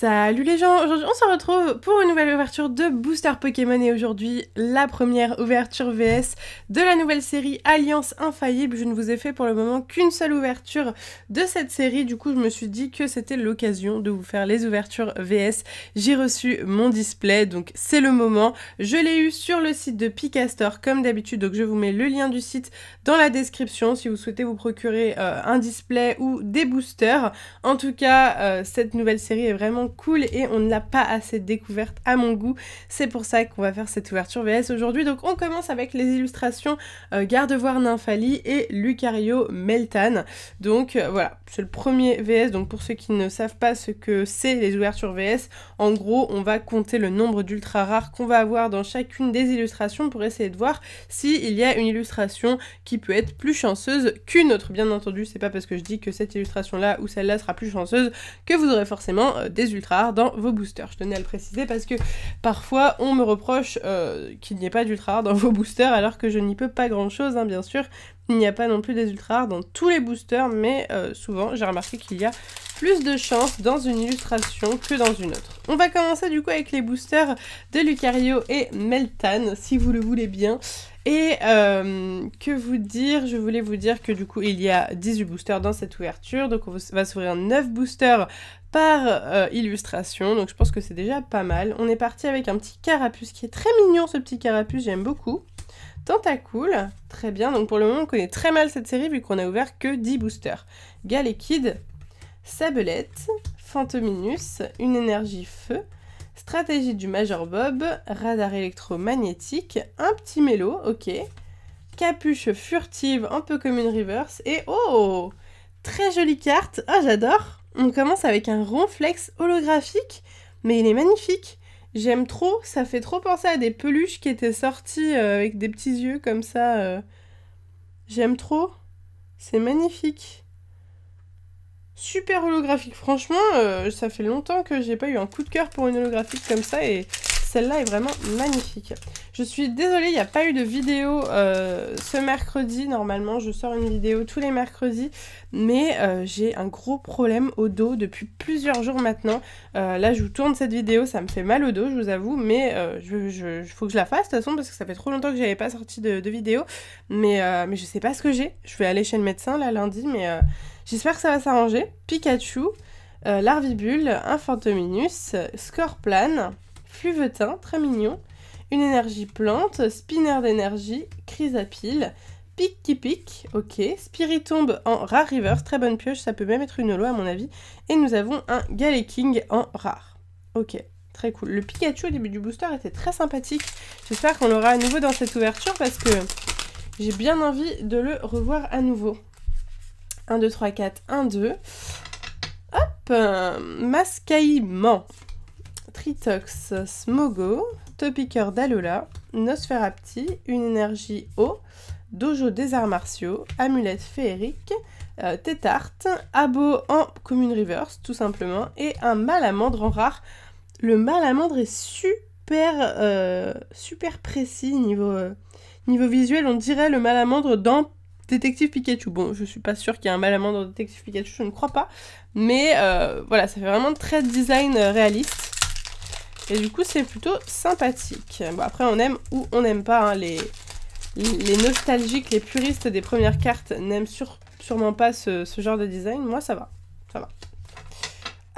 Salut les gens, aujourd'hui on se retrouve pour une nouvelle ouverture de Booster Pokémon et aujourd'hui la première ouverture VS de la nouvelle série Alliance Infaillible. Je ne vous ai fait pour le moment qu'une seule ouverture de cette série, du coup je me suis dit que c'était l'occasion de vous faire les ouvertures VS. J'ai reçu mon display, donc c'est le moment. Je l'ai eu sur le site de Picastor comme d'habitude, donc je vous mets le lien du site dans la description si vous souhaitez vous procurer un display ou des boosters. En tout cas, cette nouvelle série est vraiment cool et on ne l'a pas assez découverte à mon goût. C'est pour ça qu'on va faire cette ouverture VS aujourd'hui. Donc on commence avec les illustrations Gardevoir Nymphali et Lucario Meltan. Donc voilà, c'est le premier VS. Donc pour ceux qui ne savent pas ce que c'est les ouvertures VS, en gros on va compter le nombre d'ultra rares qu'on va avoir dans chacune des illustrations pour essayer de voir s'il y a une illustration qui peut être plus chanceuse qu'une autre. Bien entendu, c'est pas parce que je dis que cette illustration là ou celle-là sera plus chanceuse que vous aurez forcément des ultra rares dans vos boosters. Je tenais à le préciser parce que parfois on me reproche qu'il n'y ait pas d'ultra rares dans vos boosters alors que je n'y peux pas grand chose, hein, bien sûr. Il n'y a pas non plus des ultra rares dans tous les boosters, mais souvent j'ai remarqué qu'il y a plus de chance dans une illustration que dans une autre. On va commencer du coup avec les boosters de Lucario et Meltan, si vous le voulez bien. Et que vous dire, je voulais vous dire que du coup il y a 18 boosters dans cette ouverture, donc on va s'ouvrir 9 boosters par illustration, donc je pense que c'est déjà pas mal. On est parti avec un petit carapuce qui est très mignon, ce petit carapuce, j'aime beaucoup. Tentacool, très bien, donc pour le moment on connaît très mal cette série vu qu'on a ouvert que 10 boosters. Galekid, Sabelette, Fantominus, une énergie feu, stratégie du Major Bob, radar électromagnétique, un petit mélo, ok, capuche furtive, un peu comme une reverse, et oh, très jolie carte, ah j'adore. On commence avec un ronflex holographique, mais il est magnifique. J'aime trop, ça fait trop penser à des peluches qui étaient sorties avec des petits yeux comme ça. J'aime trop, c'est magnifique. Super holographique, franchement, ça fait longtemps que j'ai pas eu un coup de cœur pour une holographique comme ça et celle-là est vraiment magnifique. Je suis désolée, il n'y a pas eu de vidéo ce mercredi, normalement je sors une vidéo tous les mercredis, mais j'ai un gros problème au dos depuis plusieurs jours maintenant. Là je vous tourne cette vidéo, ça me fait mal au dos, je vous avoue, mais faut que je la fasse de toute façon parce que ça fait trop longtemps que j'avais pas sorti de vidéo, mais je sais pas ce que j'ai. Je vais aller chez le médecin là lundi, mais j'espère que ça va s'arranger. Pikachu, Larvibule, un Fantominus, Scorplan, Fluvetin, très mignon, une énergie plante, Spinner d'énergie, Chrysapile, Pic qui pique, ok, Spiritomb en rare reverse, très bonne pioche, ça peut même être une holo à mon avis, et nous avons un Galeking en rare. Ok, très cool. Le Pikachu au début du booster était très sympathique, j'espère qu'on l'aura à nouveau dans cette ouverture parce que j'ai bien envie de le revoir à nouveau. 1, 2, 3, 4, 1, 2. Hop, Mascaïment, Tritox, Smogo, Topiqueur d'Alola, Nosferapti, une énergie eau, Dojo des arts martiaux, Amulette féerique, Tétarte, Abo en commune reverse, tout simplement, et un Malamandre en rare. Le Malamandre est super précis niveau visuel, on dirait le Malamandre dans Détective Pikachu. Bon, je suis pas sûre qu'il y ait un Malamandre dans Détective Pikachu, je ne crois pas. Mais voilà, ça fait vraiment très design réaliste. Et du coup, c'est plutôt sympathique. Bon, après, on aime ou on n'aime pas. Hein, les nostalgiques, les puristes des premières cartes n'aiment sûrement pas ce genre de design. Moi, ça va. Ça va.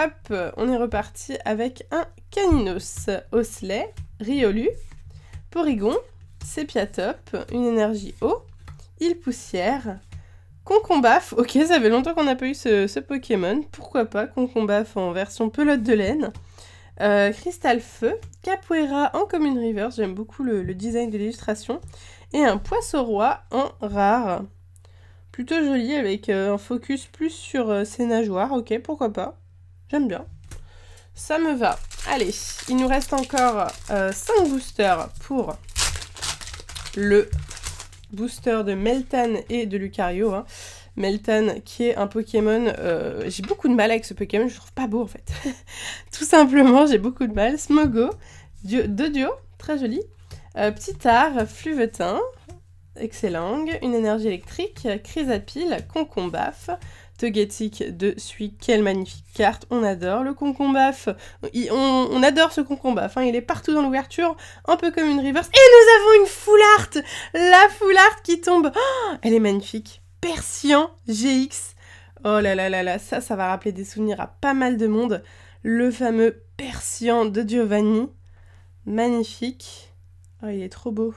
Hop, on est reparti avec un Caninos, Osley, Riolu, Porygon, Sepiatop, une énergie eau, île poussière, Concombaf, ok, ça fait longtemps qu'on n'a pas eu ce Pokémon, pourquoi pas, Concombaf en version pelote de laine, Cristal Feu, Capoeira en commune reverse, j'aime beaucoup le design de l'illustration, et un Poisson-Roi en rare, plutôt joli avec un focus plus sur ses nageoires, ok, pourquoi pas, j'aime bien, ça me va. Allez, il nous reste encore 5 boosters pour le booster de Meltan et de Lucario. Hein. Meltan qui est un Pokémon, j'ai beaucoup de mal avec ce Pokémon, je le trouve pas beau en fait. Tout simplement, j'ai beaucoup de mal. Smogo, Dodio, très joli. Petit art, Fluvetin, excellent. Une énergie électrique, Chrysapile, Concombaf, Togetic de Sui, quelle magnifique carte, on adore. Le Concombaf, on adore ce Concombaf, hein, il est partout dans l'ouverture, un peu comme une reverse. Et nous avons une full art, la full art qui tombe, oh, elle est magnifique. Persian GX, oh là là là là, ça va rappeler des souvenirs à pas mal de monde. Le fameux Persian de Giovanni, magnifique. Oh, il est trop beau.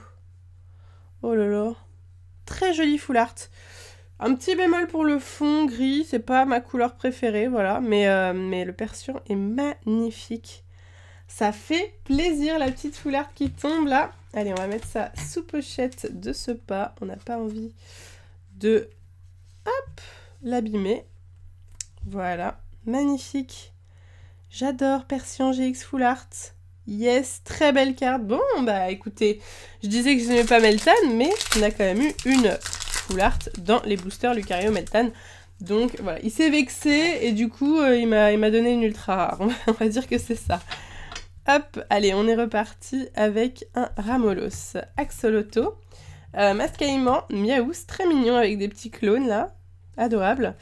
Oh là là, très joli full art. Un petit bémol pour le fond gris, c'est pas ma couleur préférée, voilà, mais le Persian est magnifique. Ça fait plaisir, la petite full art qui tombe là. Allez, on va mettre ça sous pochette de ce pas. On n'a pas envie de, hop, l'abîmer. Voilà, magnifique. J'adore Persian GX full art. Yes, très belle carte. Bon, bah écoutez, je disais que je n'aimais pas Meltan, mais on a quand même eu une full art dans les boosters Lucario Meltan. Donc voilà, il s'est vexé et du coup il m'a donné une ultra rare. On va dire que c'est ça. Hop, allez, on est reparti avec un Ramolos, Axolotl, Mascaïman, Miaous, très mignon avec des petits clones là, adorable.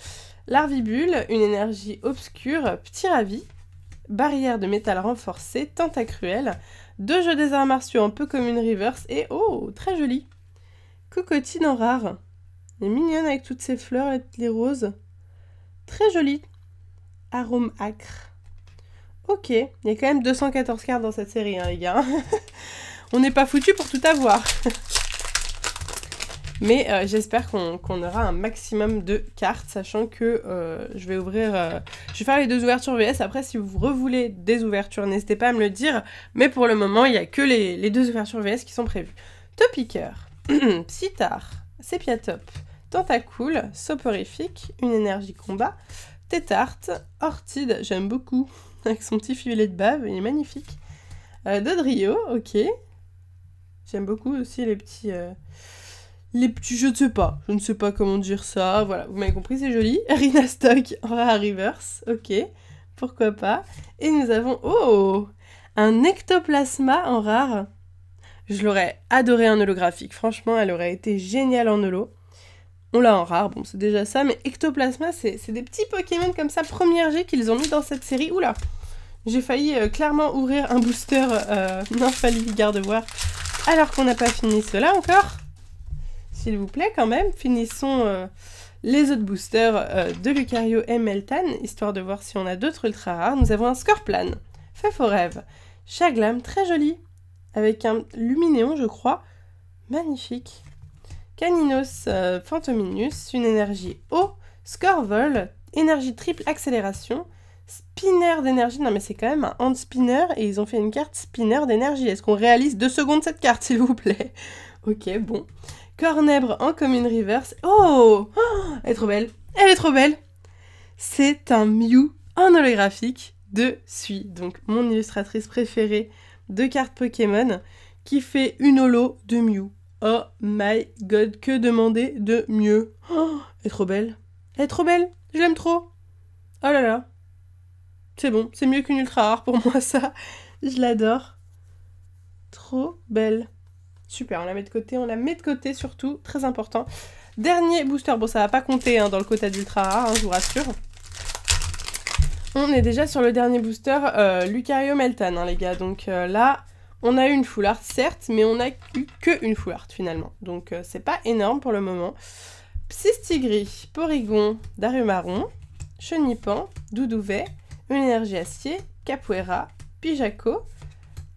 Larvibule, une énergie obscure, Petit Ravi, Barrière de métal renforcée, Tentacruel, 2 jeux des arts martiaux un peu comme une reverse et oh, très joli. Cocotine en rare. Elle est mignonne avec toutes ces fleurs, les roses. Très jolie. Arôme acre. Ok, il y a quand même 214 cartes dans cette série, hein, les gars. On n'est pas foutu pour tout avoir. Mais j'espère qu'on aura un maximum de cartes, sachant que je vais ouvrir... je vais faire les 2 ouvertures VS. Après, si vous revoulez des ouvertures, n'hésitez pas à me le dire. Mais pour le moment, il n'y a que les 2 ouvertures VS qui sont prévues. Topiqueur, Psytar, Sépiatop, Tentacool, Soporifique, une énergie combat, Tétarte, Ortide, j'aime beaucoup, avec son petit filet de bave, il est magnifique. Dodrio, ok. J'aime beaucoup aussi les petits, je ne sais pas comment dire ça, voilà, vous m'avez compris, c'est joli. Rhinastock en rare reverse, ok, pourquoi pas. Et nous avons, oh, un Ectoplasma en rare. Je l'aurais adoré en holographique, franchement, elle aurait été géniale en holo. On l'a en rare, bon, c'est déjà ça, mais Ectoplasma, c'est des petits Pokémon comme ça, première G qu'ils ont mis dans cette série. Oula, j'ai failli clairement ouvrir un booster Nymphalie Gardevoir, alors qu'on n'a pas fini cela encore. S'il vous plaît, quand même, finissons les autres boosters de Lucario et Meltan, histoire de voir si on a d'autres ultra rares. Nous avons un Scorplan, Feu Rêve, Chaglam, très joli, avec un Luminéon, je crois, magnifique. Caninos, Fantominus, une énergie eau, Scorvol, énergie triple accélération, Spinner d'énergie, non mais c'est quand même un hand spinner et ils ont fait une carte spinner d'énergie. Est-ce qu'on réalise 2 secondes cette carte, s'il vous plaît? Ok, bon. Cornèbre en commune reverse. Oh, elle est trop belle. Elle est trop belle. C'est un Mew en holographique de Sui. Donc, mon illustratrice préférée de cartes Pokémon qui fait une holo de Mew. Oh my god, que demander de mieux? Oh, elle est trop belle. Elle est trop belle. Je l'aime trop. Oh là là. C'est bon, c'est mieux qu'une ultra rare pour moi, ça. Je l'adore. Trop belle. Super, on la met de côté, surtout, très important. Dernier booster, bon ça va pas compter hein, dans le quota d'ultra rare, hein, je vous rassure. On est déjà sur le dernier booster Lucario Meltan, hein, les gars. Donc là, on a eu une full art, certes, mais on a eu que une full art finalement. Donc c'est pas énorme pour le moment. Psystigris, Porygon, Darumaron, Chenipan, Doudouvet, une énergie acier, Capoeira, Pijaco,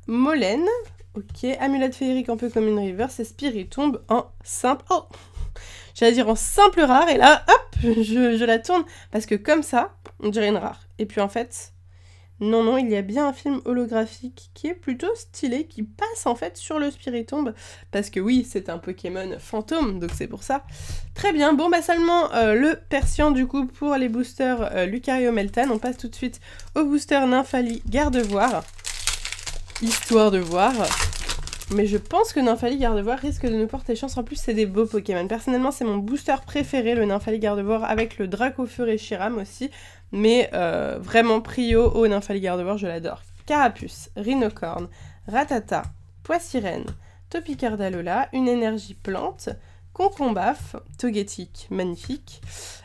Molène. Ok, amulette féerique un peu comme une reverse et Spiritomb en simple... Oh, j'allais dire en simple rare et là, hop, je la tourne. Parce que comme ça, on dirait une rare. Et puis en fait, non, il y a bien un film holographique qui est plutôt stylé, qui passe en fait sur le Spiritomb. Parce que oui, c'est un Pokémon fantôme, donc c'est pour ça. Très bien, bon bah seulement le Persian du coup pour les boosters Lucario Meltan. On passe tout de suite au booster Nymphalie Gardevoir. Histoire de voir. Mais je pense que Nymphalie Gardevoir risque de nous porter chance. En plus, c'est des beaux Pokémon. Personnellement, c'est mon booster préféré, le Nymphalie Gardevoir, avec le Dracofeu et Chiram aussi. Mais vraiment, prio au Nymphalie Gardevoir, je l'adore. Carapuce, Rhinocorne, Ratata, Poissirène, Topiqueur d'Alola, une énergie plante, Concombaf, Togetic, magnifique,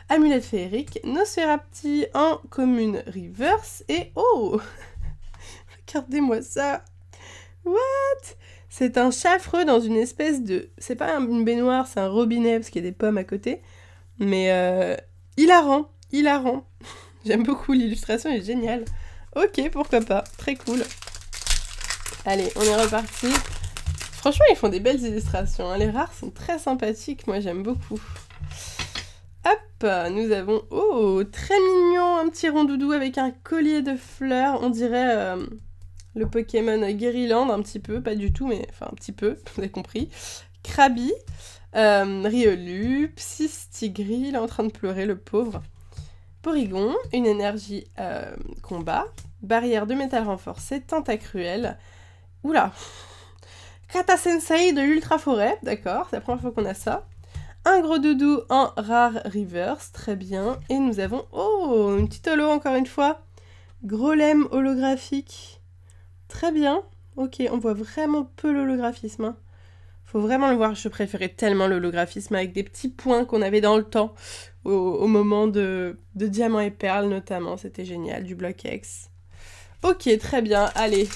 Amulette féerique, Nosferapti en commune reverse, et oh regardez-moi ça. What? C'est un chaffreux dans une espèce de... C'est pas une baignoire, c'est un robinet, parce qu'il y a des pommes à côté. Mais hilarant, hilarant. J'aime beaucoup, l'illustration est géniale. Ok, pourquoi pas, très cool. Allez, on est reparti. Franchement, ils font des belles illustrations, hein. Les rares sont très sympathiques, moi j'aime beaucoup. Hop, nous avons... Oh, très mignon, un petit rondoudou avec un collier de fleurs. On dirait le Pokémon Guériland, un petit peu, pas du tout, mais enfin un petit peu, vous avez compris. Krabi, Riolu, Psystigri, il est en train de pleurer, le pauvre. Porygon, une énergie combat. Barrière de métal renforcée, Tentacruel. Oula, Kata Sensei de l'Ultra Forêt, d'accord, c'est la première fois qu'on a ça. Un gros doudou en rare reverse, très bien. Et nous avons, oh, une petite holo encore une fois. Grolem holographique, très bien. Ok, on voit vraiment peu l'holographisme, hein. Faut vraiment le voir, je préférais tellement l'holographisme avec des petits points qu'on avait dans le temps, au moment de Diamant et Perle notamment, c'était génial, du bloc X. Ok, très bien, allez.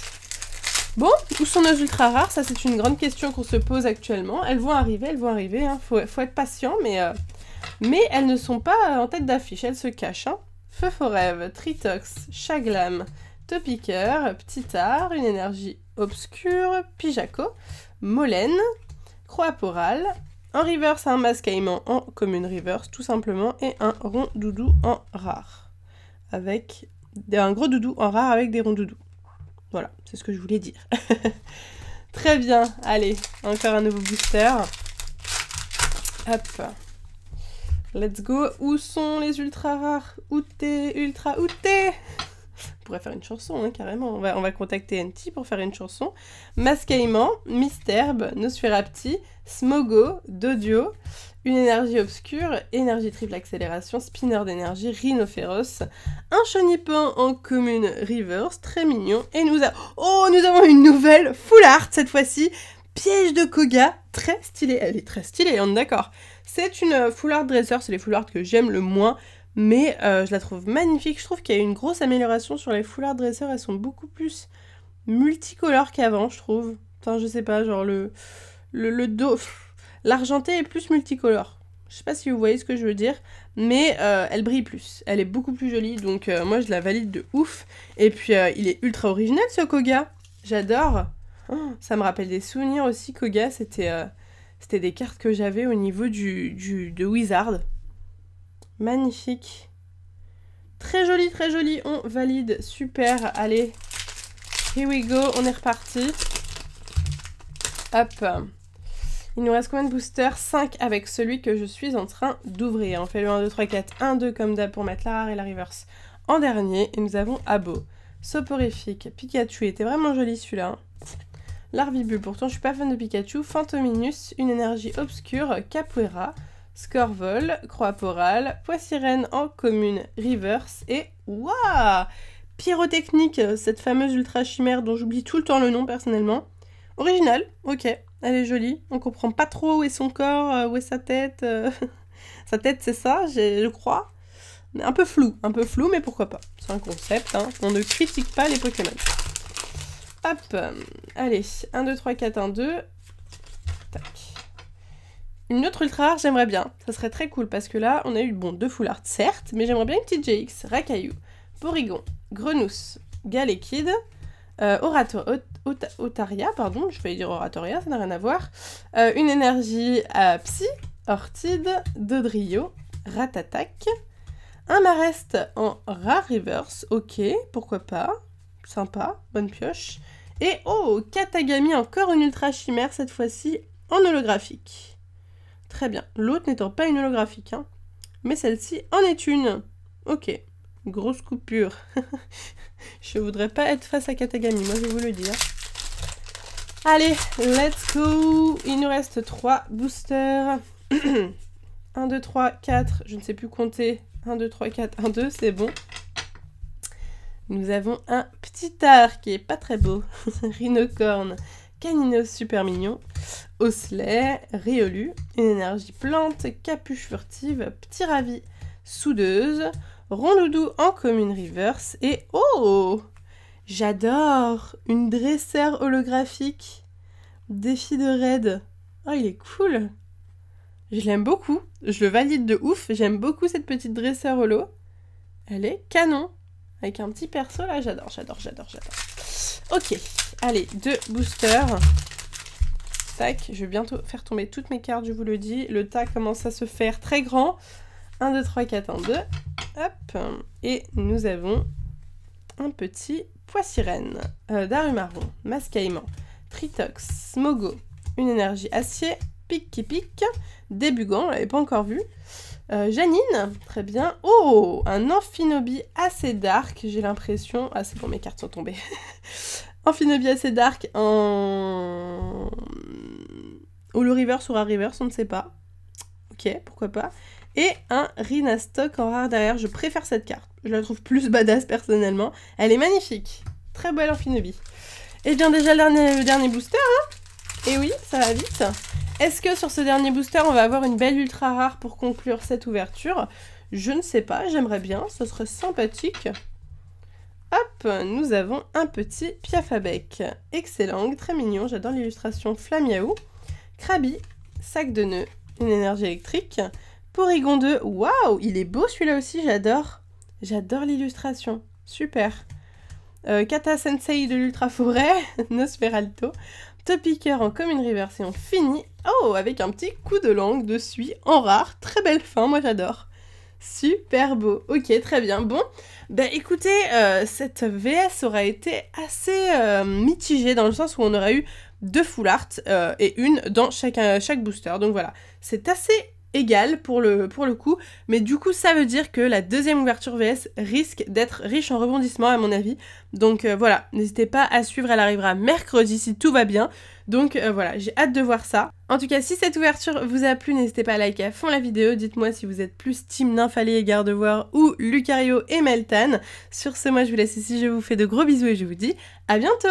Bon, où sont nos ultra rares? Ça c'est une grande question qu'on se pose actuellement. Elles vont arriver, hein. Faut être patient, mais elles ne sont pas en tête d'affiche, elles se cachent, hein. Feu Forève, Tritox, Chaglam, Topiqueur, Ptitard, une énergie obscure, Pijaco, Molène, Croaporal, en reverse un Mascaïman en commune reverse tout simplement, et un rond doudou en rare. Avec un gros doudou en rare avec des ronds doudous. Voilà, c'est ce que je voulais dire. Très bien, allez, encore un nouveau booster. Hop. Let's go. Où sont les ultra rares? Outé, ultra outé. On pourrait faire une chanson, hein, carrément. On va contacter NT pour faire une chanson. Mascaïman, Misterbe, Nosferapti, Smogo, Dodio, une énergie obscure, énergie triple accélération, spinner d'énergie, Rhinophéros, un Chenipan en commune reverse, très mignon. Et nous avons une nouvelle full art cette fois-ci. Piège de Koga, très stylée. Elle est très stylée, on est d'accord. C'est une full art dresser, c'est les full art que j'aime le moins. Mais je la trouve magnifique, je trouve qu'il y a eu une grosse amélioration sur les full art dressers, elles sont beaucoup plus multicolores qu'avant, je trouve. Enfin, je sais pas, genre le dos, l'argenté est plus multicolore. Je sais pas si vous voyez ce que je veux dire, mais elle brille plus, elle est beaucoup plus jolie, donc moi je la valide de ouf. Et puis il est ultra original ce Koga, j'adore. Oh, ça me rappelle des souvenirs aussi, Koga, c'était des cartes que j'avais au niveau de Wizard. Magnifique. Très joli, on valide, super, allez. Here we go, on est reparti. Hop. Il nous reste combien de boosters? 5 avec celui que je suis en train d'ouvrir. On fait le 1, 2, 3, 4, 1, 2 comme d'hab pour mettre la rare et la reverse en dernier. Et nous avons Abo, Soporifique, Pikachu, était vraiment joli celui-là. Larvibule, pourtant je suis pas fan de Pikachu. Fantominus, une énergie obscure, Capoeira, Scorvol, Croaporal, Poissirène en commune reverse, et waouh, Pyrotechnique, cette fameuse ultra chimère dont j'oublie tout le temps le nom personnellement. Original, ok, elle est jolie, on comprend pas trop où est son corps, où est sa tête. Sa tête c'est ça, je crois. Un peu flou, mais pourquoi pas. C'est un concept, hein. On ne critique pas les Pokémon. Hop, allez, 1, 2, 3, 4, 1, 2. Tac. Une autre ultra rare, j'aimerais bien. Ça serait très cool parce que là, on a eu, bon, 2 full art, certes, mais j'aimerais bien une petite GX, Rakaillou, Porygon, Grenousse, Galekid, Otaria, pardon, je vais dire Oratoria, ça n'a rien à voir. Une énergie Psy, Ortide, Dodrio, Ratatac, un Marest en rare reverse, ok, pourquoi pas, sympa, bonne pioche. Et oh, Katagami, encore une ultra chimère, cette fois-ci en holographique. Très bien, l'autre n'étant pas une holographique, hein. Mais celle-ci en est une. Ok, grosse coupure. Je voudrais pas être face à Katagami, moi je vais vous le dire. Allez, let's go. Il nous reste 3 boosters. 1, 2, 3, 4, je ne sais plus compter. 1, 2, 3, 4, 1, 2, c'est bon. Nous avons un Ptitard qui est pas très beau. Rhinocorne, Caninos super mignon. Osselet, Riolu, une énergie plante, Capuche furtive, Petit Ravi, soudeuse, Rondoudou en commune reverse, et oh, j'adore, une dresseur holographique, défi de raid. Oh, il est cool. Je l'aime beaucoup, je le valide de ouf, j'aime beaucoup cette petite dresseur holo. Elle est canon, avec un petit perso là, j'adore. Ok, allez, 2 boosters. Tac, je vais bientôt faire tomber toutes mes cartes, je vous le dis. Le tas commence à se faire très grand. 1, 2, 3, 4, 1, 2. Hop, et nous avons un petit poissirène, Darumarron, Mascaïman, Tritox, Smogo, une énergie acier, Pique qui pique, Débugant, on l'avait pas encore vu, Janine, très bien. Oh, un Amphinobie assez dark, j'ai l'impression... Ah, c'est bon, mes cartes sont tombées. Amphinobie assez dark en... Holo Reverse ou Rare Reverse, on ne sait pas. Ok, pourquoi pas. Et un Rhinastock en rare derrière, je préfère cette carte. Je la trouve plus badass personnellement. Elle est magnifique. Très belle Amphinobie. Et bien déjà le dernier booster, hein. Et oui, ça va vite. Est-ce que sur ce dernier booster, on va avoir une belle ultra rare pour conclure cette ouverture? Je ne sais pas, j'aimerais bien, ce serait sympathique. Hop, nous avons un petit Piafabec. Excellent, très mignon, j'adore l'illustration Flamiaou. Krabi, sac de nœuds, une énergie électrique. Porygon 2, waouh, il est beau celui-là aussi, j'adore. J'adore l'illustration, super. Kata Sensei de l'Ultra Forêt, Nosferalto. Topiqueur en commune reverse et on finit, oh, avec un petit coup de langue de suie en rare. Très belle fin, moi j'adore. Super beau. Ok, très bien. Bon, bah écoutez, cette VS aura été assez mitigée dans le sens où on aurait eu 2 full art et une dans chaque booster. Donc voilà, c'est assez égal pour le coup, mais du coup ça veut dire que la deuxième ouverture VS risque d'être riche en rebondissements à mon avis, donc voilà, n'hésitez pas à suivre, elle arrivera mercredi si tout va bien, donc voilà, j'ai hâte de voir ça. En tout cas, si cette ouverture vous a plu, n'hésitez pas à liker à fond la vidéo, dites-moi si vous êtes plus team Nymphalée et Gardevoir ou Lucario et Meltan. Sur ce, moi je vous laisse ici, je vous fais de gros bisous et je vous dis à bientôt.